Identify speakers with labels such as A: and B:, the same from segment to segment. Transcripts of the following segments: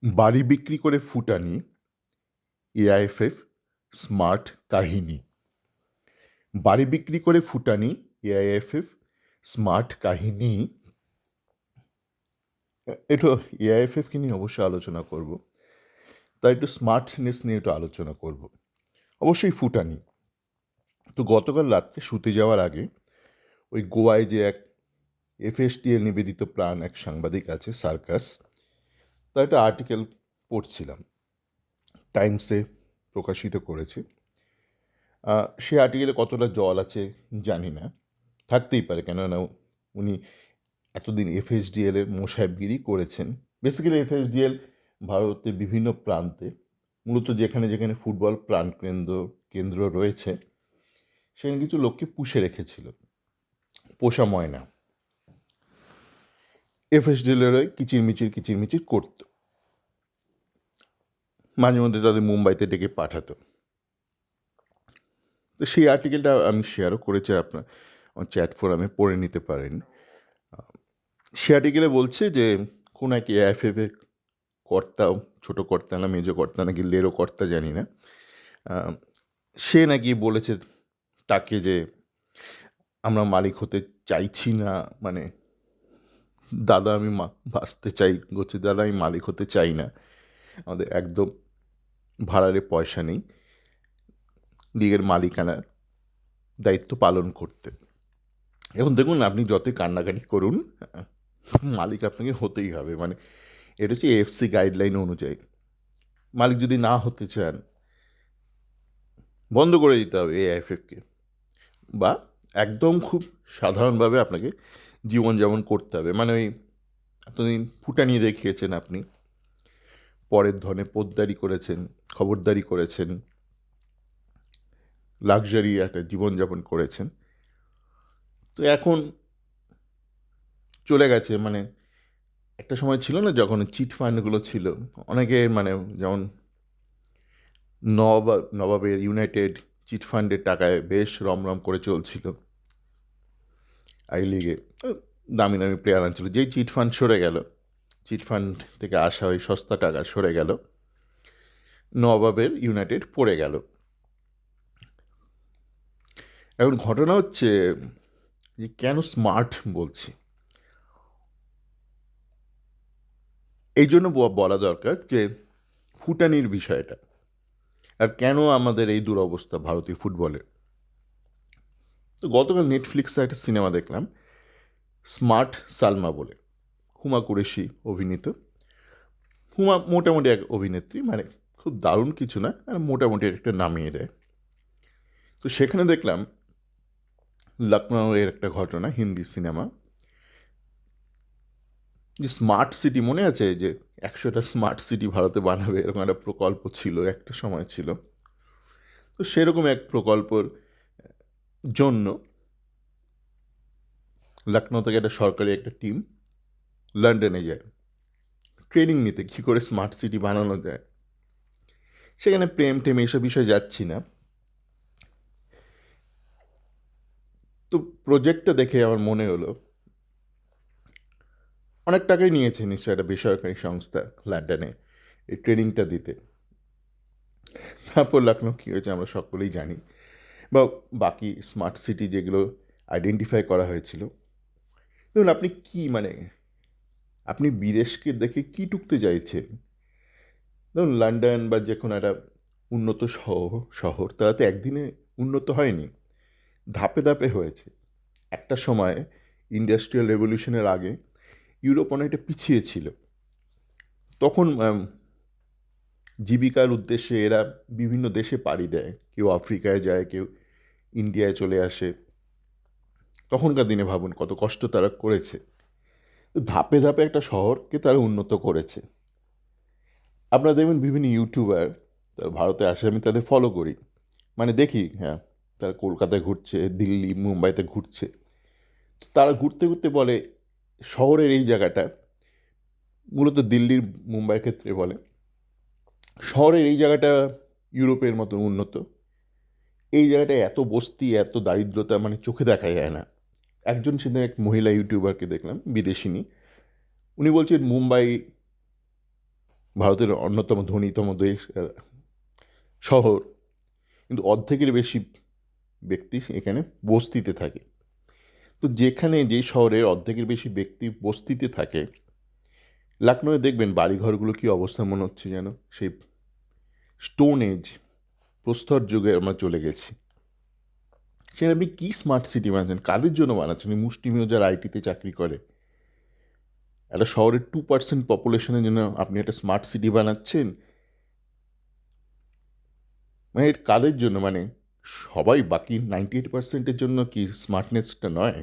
A: বাড়ি বিক্রি করে ফুটানি, এআইএফএফ স্মার্ট কাহিনী। বাড়ি বিক্রি করে ফুটানি, এআইএফএফ স্মার্ট কাহিনী। একটু এআইএফএফকে নিয়ে অবশ্যই আলোচনা করব, তাই একটু স্মার্টনেস নিয়ে একটু আলোচনা করব। অবশ্যই ফুটানি। তো গতকাল রাত্রে শুতে যাওয়ার আগে ওই গোয়ায় যে এক এফএসটিএল নিবেদিত প্রাণ এক সাংবাদিক আছে, সার্কাস, তার একটা আর্টিকেল পড়ছিলাম, টাইমসে প্রকাশিত করেছে। সে আর্টিকেলে কতটা জল আছে জানি না, থাকতেই পারে, কেননা উনি এতদিন এফএসডিএল এর মোসাহেবগিরি করেছেন। বেসিক্যালি এফএসডিএল ভারতের বিভিন্ন প্রান্তে, মূলত যেখানে যেখানে ফুটবল কেন্দ্র রয়েছে, সেখানে কিছু লোককে পুষে রেখেছিল, পোষা ময়না। এফএসডিএল এর কিচিরমিচির করত, মাঝে মধ্যে তাদের মুম্বাইতে ডেকে পাঠাতো। তো সেই আর্টিকেলটা আমি শেয়ারও করেছি, আপনার চ্যাট ফোরামে পড়ে নিতে পারেন। সে আর্টিকেলে বলছে যে কোন এক এআইএফএফ এর কর্তা, ছোটো কর্তা না মেজো কর্তা নাকি লেরো কর্তা জানি না, সে নাকি বলেছে তাকে যে আমরা মালিক হতে চাইছি না, মানে দাদা আমি বাঁচতে চাই, বলছে দাদা আমি মালিক হতে চাই না, আমাদের একদম ভাড়ারে পয়সা নেই লিগের মালিকানার দায়িত্ব পালন করতে। এখন দেখুন, আপনি যতই কান্নাকাটি করুন, মালিক আপনাকে হতেই হবে। মানে এটা হচ্ছে এএফসি গাইডলাইন অনুযায়ী। মালিক যদি না হতে চান, বন্ধ করে দিতে হবে এআইএফএফকে, বা একদম খুব সাধারণভাবে আপনাকে জীবনযাপন করতে হবে। মানে ওই এতদিন ফুটানি দেখিয়েছেন আপনি, পরের ধনে পোদ্দারি করেছেন, খবরদারি করেছেন, লাক্সারি একটা জীবনযাপন করেছেন, তো এখন চলে গেছে। মানে একটা সময় ছিল না যখন চিট ফান্ডগুলো ছিল, অনেকে, মানে যেমন নবাবের ইউনাইটেড চিট ফান্ডের টাকায় বেশ রমরম করে চলছিল আই লিগে, দামি দামি প্লেয়ার আনছিল। যেই চিট ফান্ড সরে গেল, চিট ফান্ড থেকে আসা ওই সস্তা টাকা সরে গেল, নবাবের ইউনাইটেড পড়ে গেল। এখন ঘটনা হচ্ছে যে কেন স্মার্ট বলছি, এই জন্য বলা দরকার যে ফুটানির বিষয়টা, আর কেন আমাদের এই দুরবস্থা ভারতীয় ফুটবলের। তো গতকাল নেটফ্লিক্সে একটা সিনেমা দেখলাম, স্মার্ট সালমা বলে, হুমা কুরেশি অভিনীত। হুমা মোটামুটি এক অভিনেত্রী, মানে খুব দারুণ কিছু না, আর মোটামুটি একটা নামিয়ে দেয়। তো সেখানে দেখলাম লখনৌয়ের একটা ঘটনা, হিন্দি সিনেমা, যে স্মার্ট সিটি মনে আছে, যে 100টা স্মার্ট সিটি ভারতে বানাবে, এরকম একটা প্রকল্প ছিল, একটা সময় ছিল। তো সেরকম এক প্রকল্পর জন্য লখনৌ থেকে একটা সরকারি একটা টিম লন্ডনে যায় ট্রেনিং নিতে, কী করে স্মার্ট সিটি বানানো যায়। সেখানে প্রেম টেম এইসব বিষয়ে যাচ্ছি না। তো প্রজেক্টটা দেখে আমার মনে হলো অনেক টাকাই নিয়েছে নিশ্চয়ই একটা বেসরকারি সংস্থা লন্ডনে এই ট্রেনিংটা দিতে। তারপর লখনৌ কী হয়েছে আমরা সকলেই জানি, বা বাকি স্মার্ট সিটি যেগুলো আইডেন্টিফাই করা হয়েছিল। ধরুন আপনি কি, মানে আপনি বিদেশকে দেখে কী টুকতে চাইছেন? ধরুন লন্ডন বা যে কোনো একটা উন্নত শহর, তারা তো একদিনে উন্নত হয়নি, ধাপে ধাপে হয়েছে। একটা সময় ইন্ডাস্ট্রিয়াল রেভলিউশনের আগে ইউরোপ অনেকটা পিছিয়ে ছিল। তখন জীবিকার উদ্দেশ্যে এরা বিভিন্ন দেশে পাড়ি দেয়, কেউ আফ্রিকায় যায়, কেউ ইন্ডিয়ায় চলে আসে। তখনকার দিনে ভাবুন কত কষ্ট তারা করেছে। ধাপে ধাপে একটা শহরকে তারা উন্নত করেছে। আপনারা দেখবেন বিভিন্ন ইউটিউবার তারা ভারতে আসে, আমি তাদের ফলো করি, মানে দেখি, হ্যাঁ, তারা কলকাতায় ঘুরছে, দিল্লি মুম্বাইতে ঘুরছে। তারা ঘুরতে ঘুরতে বলে শহরের এই জায়গাটা, মূলত দিল্লির মুম্বাইয়ের ক্ষেত্রে বলে শহরের এই জায়গাটা ইউরোপের মতো উন্নত, এই জায়গাটায় এত বস্তি, এত দারিদ্রতা, মানে চোখে দেখা যায় না। একজন সেদিন এক মহিলা ইউটিউবারকে দেখলাম, বিদেশিনী, উনি বলছেন মুম্বাই ভারতের অন্যতম ধনীতম দেশ শহর, কিন্তু অর্ধেকের বেশি ব্যক্তি এখানে বস্তিতে থাকে। তো যেখানে যে শহরের অর্ধেকের বেশি ব্যক্তি বস্তিতে থাকে, লখনৌয়ে দেখবেন বাড়িঘরগুলো কী অবস্থা মনে হচ্ছে যেন সেই স্টোন এজ, প্রস্তর যুগে আমরা চলে গেছি। সেখানে আপনি কী স্মার্ট সিটি বানাচ্ছেন, কাদের জন্য বানাচ্ছেন? এই মুষ্টিমেয় যারা আইটিতে চাকরি করে, একটা শহরের 2% পপুলেশনের জন্য আপনি একটা স্মার্ট সিটি বানাচ্ছেন? মানে এটা কাদের জন্য? মানে সবাই বাকি 98%-এর জন্য কি স্মার্টনেসটা নয়?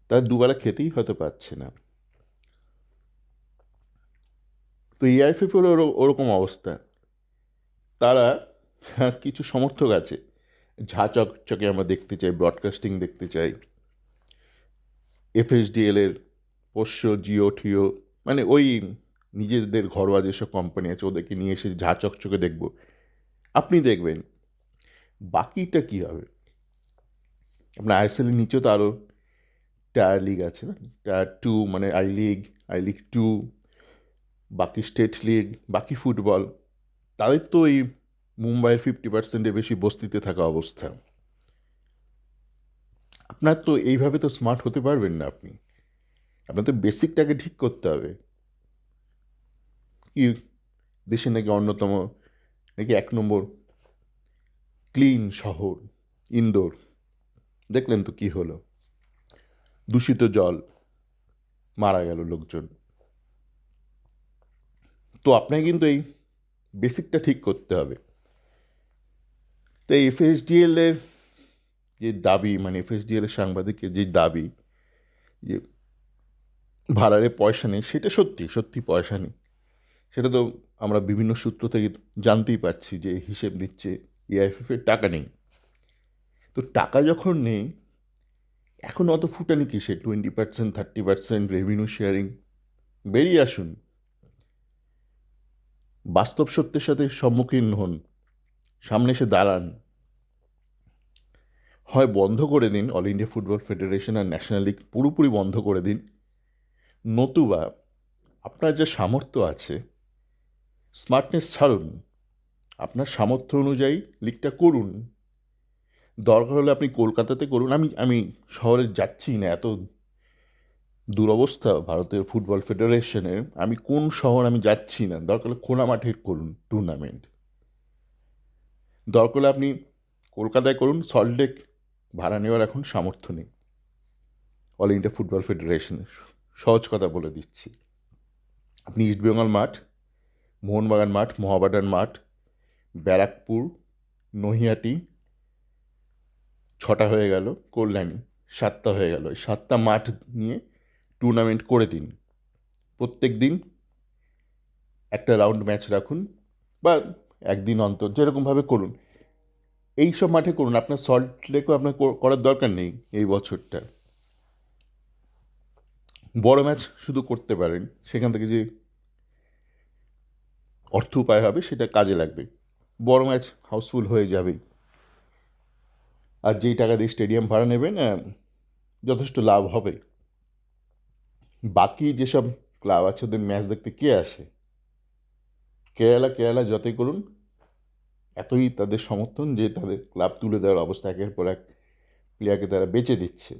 A: তারা দুবেলা খেতেই হয়তো পাচ্ছে না। তো এআইএফএফের ওরকম অবস্থা। তারা কিছু সমর্থক আছে, ঝা চকচকে আমরা দেখতে চাই, ব্রডকাস্টিং দেখতে চাই, এফএসডিএলের পোষ্য জিও ঠিও, মানে ওই নিজেদের ঘরোয়া যেসব কোম্পানি আছে ওদেরকে নিয়ে এসে ঝা চকচকে দেখব। আপনি দেখবেন বাকিটা কী হবে। আপনার আইএসএলের নিচেও তো আরও টায়ার লিগ আছে না, টায়ার 2 মানে আই লিগ 2, বাকি স্টেট লিগ, বাকি ফুটবল, তাদের তো এই মুম্বাইয়ের 50%-এর বেশি বস্তিতে থাকা অবস্থা। আপনার তো এইভাবে তো স্মার্ট হতে পারবেন না আপনি। আপনার তো বেসিকটাকে ঠিক করতে হবে। কি দেশে নাকি অন্যতম, নাকি 1 নম্বর ক্লিন শহর ইন্দোর, দেখলেন তো কি হলো, দূষিত জল, মারা গেল লোকজন। তো আপনাকে কিন্তু এই বেসিকটা ঠিক করতে হবে। তো এফএসডিএল এর যে দাবি, মানে এফএসডিএল এর সাংবাদিকের যে দাবি যে ভাড়ারে পয়সা নেই, সেটা সত্যি সত্যি পয়সা নেই। সেটা তো আমরা বিভিন্ন সূত্র থেকে জানতেই পারছি যে হিসেব দিচ্ছে এআইএফএফের টাকা নেই। তো টাকা যখন নেই, এখন অত ফুটানি কিসে? 20%, 30% রেভিনিউ শেয়ারিং, বেরিয়ে আসুন, বাস্তব সত্যের সাথে সম্মুখীন হন, সামনে এসে দাঁড়ান। হয় বন্ধ করে দিন অল ইন্ডিয়া ফুটবল ফেডারেশন আর ন্যাশনাল লিগ, পুরোপুরি বন্ধ করে দিন, নতুবা আপনার যে সামর্থ্য আছে, স্মার্টনেস ছাড়ুন, আপনার সামর্থ্য অনুযায়ী লিগটা করুন। দরকার হলে আপনি কলকাতাতে করুন। আমি শহরে যাচ্ছি না, এত দুরবস্থা ভারতের ফুটবল ফেডারেশনের, আমি কোন শহর আমি যাচ্ছি না। দরকার হলে খোলা মাঠে করুন টুর্নামেন্ট। দরকার হলে আপনি কলকাতায় করুন, সল্টলেক ভাড়া নেওয়ার এখন সামর্থ্য নেই অল ইন্ডিয়া ফুটবল ফেডারেশনের। সহজ কথা বলে দিচ্ছি, আপনি ইস্টবেঙ্গল মাঠ, মোহনবাগান মাঠ, মহাবাডান মাঠ, ব্যারাকপুর, নহিয়াটি 6টা হয়ে গেল, কল্যাণী 7টা হয়ে গেল, এই 7টা মাঠ নিয়ে টুর্নামেন্ট করে দিন। প্রত্যেক দিন একটা রাউন্ড ম্যাচ রাখুন, বা একদিন অন্তর, যেরকমভাবে করুন। এই সব মাঠে করুন, আপনার সল্ট লেকও আপনার করার দরকার নেই এই বছরটা। বড় ম্যাচ শুধু করতে পারেন, সেখান থেকে যে অর্থ উপায় হবে সেটা কাজে লাগবে। বড় ম্যাচ হাউসফুল হয়ে যাবেই, আর যেই টাকা দিয়ে স্টেডিয়াম ভাড়া নেবেন যথেষ্ট লাভ হবে। বাকি যেসব ক্লাব আছে ওদের ম্যাচ দেখতে কে আসে? কেরালা যতই করুন, এতই তাদের সমর্থন যে তাদের ক্লাব তুলে দেওয়ার অবস্থা, একের পর এক প্লেয়ারকে তারা বেচে দিচ্ছে।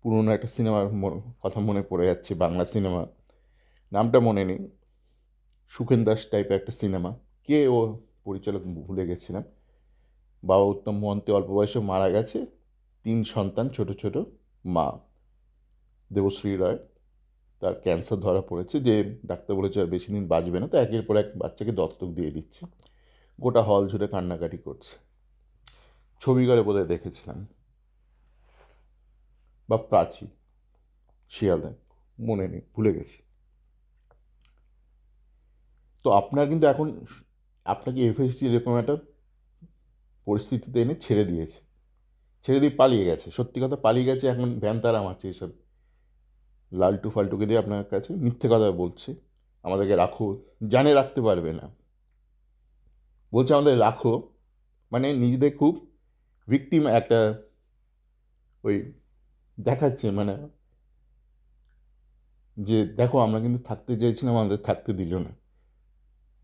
A: পুরনো একটা সিনেমার কথা মনে পড়ে যাচ্ছে, বাংলা সিনেমা, নামটা মনে নেই, সুখেন দাস টাইপের একটা সিনেমা, কে ও পরিচালক ভুলে গেছিলাম। বাবা উত্তম মহন্তি অল্প বয়সে মারা গেছে, 3 সন্তান, ছোট ছোট, মা দেবশ্রী রায়, তার ক্যান্সার ধরা পড়েছে, যে ডাক্তার বলেছে আর বেশি দিন বাঁচবে না, তো একের পর এক বাচ্চাকে দত্তক দিয়ে দিচ্ছে। গোটা হল জুড়ে কান্নাকাটি করছে। ছবিঘরে বোধহয় দেখেছিলাম, বা প্রাচী, শিয়ালদা, মনে নেই, ভুলে গেছি। তো আপনার কিন্তু এখন, আপনাকে এফএসডি এরকম একটা পরিস্থিতিতে এনে ছেড়ে দিয়েছে, ছেড়ে দিয়ে পালিয়ে গেছে, সত্যি কথা পালিয়ে গেছে। এখন ভ্যান তারা মারছে এইসব লালটু ফালটুকে দিয়ে আপনার কাছে মিথ্যে কথা বলছে, আমাদেরকে রাখো, জানে রাখতে পারবে না, বলছে আমাদের রাখো, মানে নিজেদের খুব ভিকটিম একটা ওই দেখাচ্ছে, মানে যে দেখো আমরা কিন্তু থাকতে চেয়েছিলাম, আমাদের থাকতে দিল না।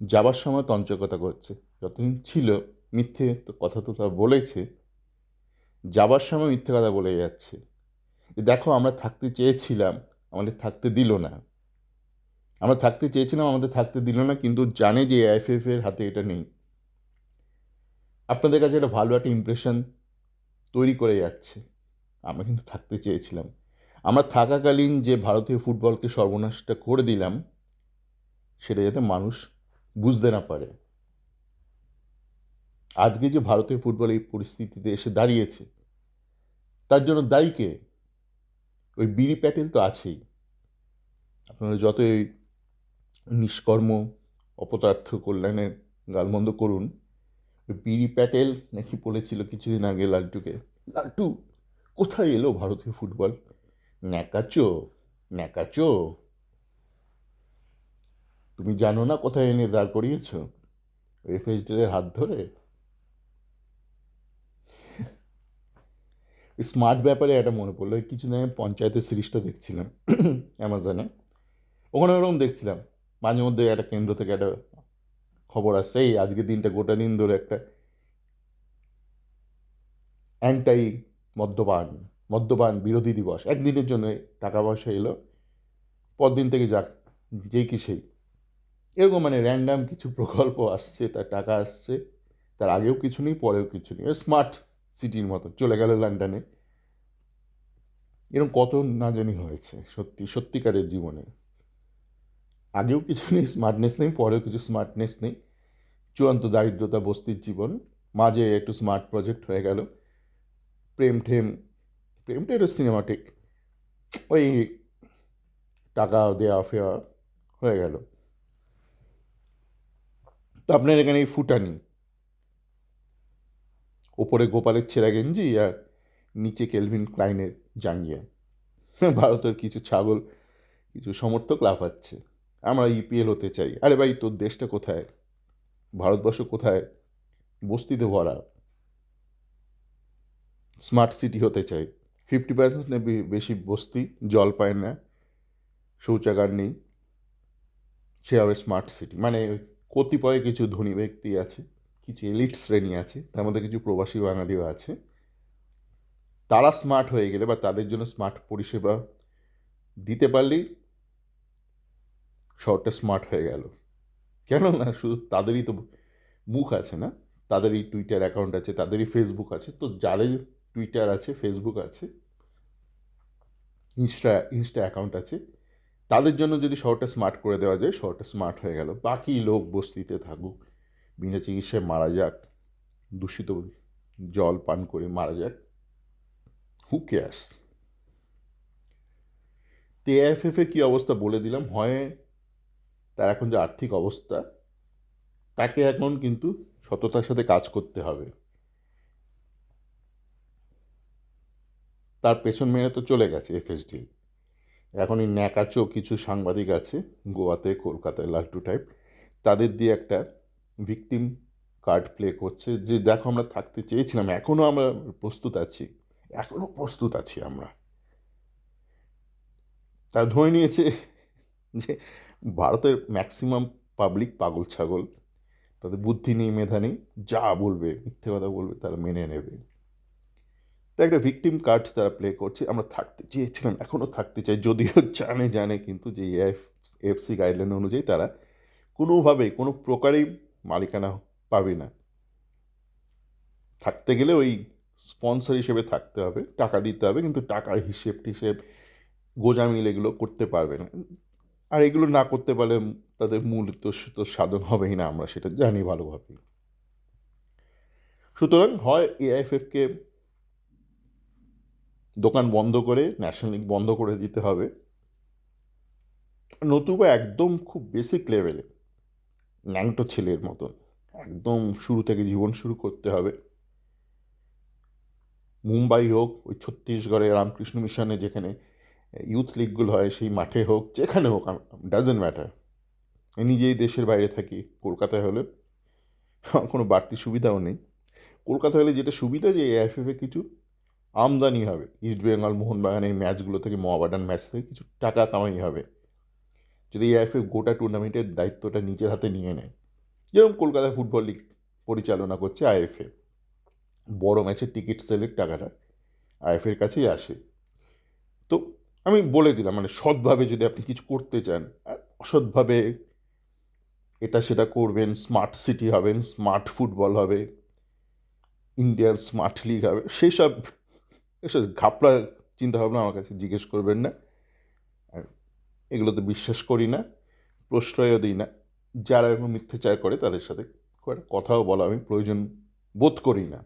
A: যাবার সময় তঞ্চকতা করছে, যতদিন ছিল মিথ্যে তো কথা তো তা বলেছে, যাবার সময় মিথ্যে কথা বলে যাচ্ছে যে দেখো আমরা থাকতে চেয়েছিলাম, আমাদের থাকতে দিল না। আমরা থাকতে চেয়েছিলাম, আমাদের থাকতে দিল না, কিন্তু জানে যে এআইএফএফ এর হাতে এটা নেই। আপনাদের কাছে একটা ভালো একটা ইমপ্রেশন তৈরি করে যাচ্ছে। আমরা কিন্তু থাকতে চেয়েছিলাম, আমরা থাকাকালীন যে ভারতীয় ফুটবলকে সর্বনাশটা করে দিলাম, সেটা যাতে মানুষ বুঝতে না পারে। আজকে যে ভারতীয় ফুটবল এই পরিস্থিতিতে এসে দাঁড়িয়েছে, তার জন্য দায়ী কে? ওই বিরি প্যাটেল তো আছেই। আপনারা যতই নিষ্কর্ম অপদার্থ কল্যাণের গালমন্দ করুন, ওই বিরি প্যাটেল নাকি বলেছিল কিছুদিন আগে লালটুকে, লালটু কোথায় এলো ভারতীয় ফুটবল, ন্যাকাচো ন্যাকাচো, তুমি জানো না কোথায় এনে দাঁড় করিয়েছ, এফএসডির হাত ধরে। স্মার্ট ব্যাপারে একটা মনে পড়লো, কিছুদিন আগে পঞ্চায়েতের সিরিজটা দেখছিলাম অ্যামাজনে। ওখানে ওরকম দেখছিলাম, মাঝে মধ্যে একটা কেন্দ্র থেকে একটা খবর আসছে, এই আজকে দিনটা গোটা দিন ধরে একটা অ্যান্টাই মদ্যপান মদ্যপান বিরোধী দিবস, একদিনের জন্য টাকা পয়সা এলো, পরদিন থেকে যাক যেই কি সেই, এরকম মানে র্যান্ডাম কিছু প্রকল্প আসছে, তার টাকা আসছে, তার আগেও কিছু নেই পরেও কিছু নেই। স্মার্ট সিটির মতো চলে গেল লন্ডনে। এরকম কত না জানি হয়েছে সত্যিকারের জীবনে। আগেও কিছু নেই, স্মার্টনেস নেই, পরেও কিছু স্মার্টনেস নেই, চূড়ান্ত দারিদ্রতা বস্তির জীবন, মাঝে একটু স্মার্ট প্রজেক্ট হয়ে গেল, প্রেম ঠেম, প্রেমটা একটু সিনেমাটিক, ওই টাকা দেওয়া ফেওয়া হয়ে গেল। তো আপনার এখানে এই ফুটানি, ওপরে গোপালের ছেঁড়া গেঞ্জি আর নিচে কেলভিন ক্লাইনের জাঙ্গিয়া, ভারতের কিছু ছাগল, কিছু সমর্থক লাফাচ্ছে, আমরা ইপিএল হতে চাই। আরে ভাই তোর দেশটা কোথায়, ভারতবর্ষ কোথায়, বস্তিতে ভরা, স্মার্ট সিটি হতে চাই। 50% বেশি বস্তি জল পায় না, শৌচাগার নেই, সে হবে স্মার্ট সিটি। মানে কতিপয় কিছু ধনী ব্যক্তি আছে, কিছু এলিট শ্রেণী আছে, তার মধ্যে কিছু প্রবাসী বাঙালিও আছে, তারা স্মার্ট হয়ে গেলে বা তাদের জন্য স্মার্ট পরিষেবা দিতে পারলেই শহরটা স্মার্ট হয়ে গেল। কেন না শুধু তাদেরই তো মুখ আছে না, তাদেরই টুইটার অ্যাকাউন্ট আছে, তাদেরই ফেসবুক আছে, তো যাদের টুইটার আছে, ফেসবুক আছে, ইনস্টা অ্যাকাউন্ট আছে, তাদের জন্য যদি শহরটা স্মার্ট করে দেওয়া যায়, শহরটা স্মার্ট হয়ে গেল। বাকি লোক বস্তিতে থাকুক, বিনা চিকিৎসায় মারা যাক, দূষিত জল পান করে মারা যাক, হু কেয়ার্স। তো এআইএফএফ এর কী অবস্থা বলে দিলাম। হয় তার এখন যে আর্থিক অবস্থা, তাকে এখন কিন্তু সততার সাথে কাজ করতে হবে। তার পেছন মেরে তো চলে গেছে এফএসডি, এখন এই ন্যাকাচো কিছু সাংবাদিক আছে গোয়াতে, কলকাতায়, লালটু টাইপ, তাদের দিয়ে একটা ভিকটিম কার্ড প্লে করছে যে দেখো আমরা থাকতে চেয়েছিলাম, এখনও আমরা প্রস্তুত আছি, এখনও প্রস্তুত আছি আমরা। তারা ধরে নিয়েছে যে ভারতের ম্যাক্সিমাম পাবলিক পাগল ছাগল, তাদের বুদ্ধি নেই, মেধা নেই, যা বলবে মিথ্যে কথা বলবে তারা মেনে নেবে। তো একটা ভিকটিম কার্ড তারা প্লে করছে, আমরা থাকতে চেয়েছিলাম, এখনও থাকতে চাই, যদিও জানে কিন্তু যে এফসি গাইডলাইন অনুযায়ী তারা কোনোভাবেই কোনো প্রকারেই মালিকানা পাবে না। থাকতে গেলে ওই স্পন্সর হিসেবে থাকতে হবে, টাকা দিতে হবে, কিন্তু টাকার হিসেব টিসেব গোজামিল এগুলো করতে পারবে না। আর এগুলো না করতে পারলে তাদের মূল তো সাধন হবেই না, আমরা সেটা জানি ভালোভাবে। সুতরাং হয় এআইএফএফকে দোকান বন্ধ করে ন্যাশনাল লিগ বন্ধ করে দিতে হবে, নতুবা একদম খুব বেসিক লেভেলে ন্যাংটো ছেলের মতন একদম শুরু থেকে জীবন শুরু করতে হবে। মুম্বাই হোক, ওই ছত্তিশগড়ে রামকৃষ্ণ মিশনে যেখানে ইউথ লিগগুলো হয় সেই মাঠে হোক, যেখানে হোক, ডাজেন্ট ম্যাটার। নিজেই দেশের বাইরে থাকি, কলকাতায় হলে কোনো বাড়তি সুবিধাও নেই। কলকাতা হলে যেটা সুবিধা, যে এআইএফএফে কিছু আমদানি হবে, ইস্ট বেঙ্গল মোহনবাগান এই ম্যাচগুলো থেকে, মোহামেডান ম্যাচ থেকে কিছু টাকা কামাই হবে, যদি এআইএফএ গোটা টুর্নামেন্টের দায়িত্বটা নিজের হাতে নিয়ে নেয়, যেরকম কলকাতা ফুটবল লিগ পরিচালনা করছে আইএফএ, বড় ম্যাচের টিকিট সেলের টাকাটা আইএফএর কাছেই আসে। তো আমি বলে দিলাম, মানে সৎভাবে যদি আপনি কিছু করতে চান, আর অসৎভাবে এটা সেটা করবেন, স্মার্ট সিটি হবেন, স্মার্ট ফুটবল হবে, ইন্ডিয়ার স্মার্ট লিগ হবে, সেসব এসব ঘাপলা চিন্তাভাবনা আমার কাছে জিজ্ঞেস করবেন না। আর এগুলোতে বিশ্বাস করি না, প্রশ্রয়ও দিই না। যারা এরকম মিথ্যাচার করে তাদের সাথে খুব একটা কথাও বলা আমি প্রয়োজন বোধ করি না।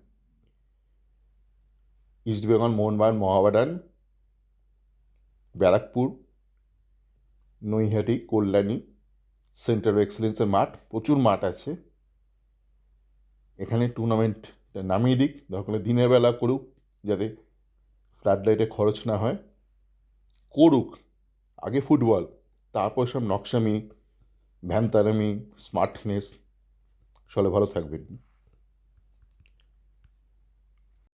A: ইস্টবেঙ্গল, মোহনবাগান, মোহামেডান, ব্যারাকপুর, নৈহাটি, কল্যাণী, সেন্টার অফ এক্সেলেন্সের মাঠ, প্রচুর মাঠ আছে, এখানে টুর্নামেন্টটা নামিয়ে দিক, দরকার হলে দিনের বেলা করুক, যাতে ফ্লাড লাইটে খরচ না হয়, করুক। আগে ফুটবল, তারপর সব নকশামি, ভ্যানতারামি, স্মার্টনেস। চলে, ভালো থাকবেন।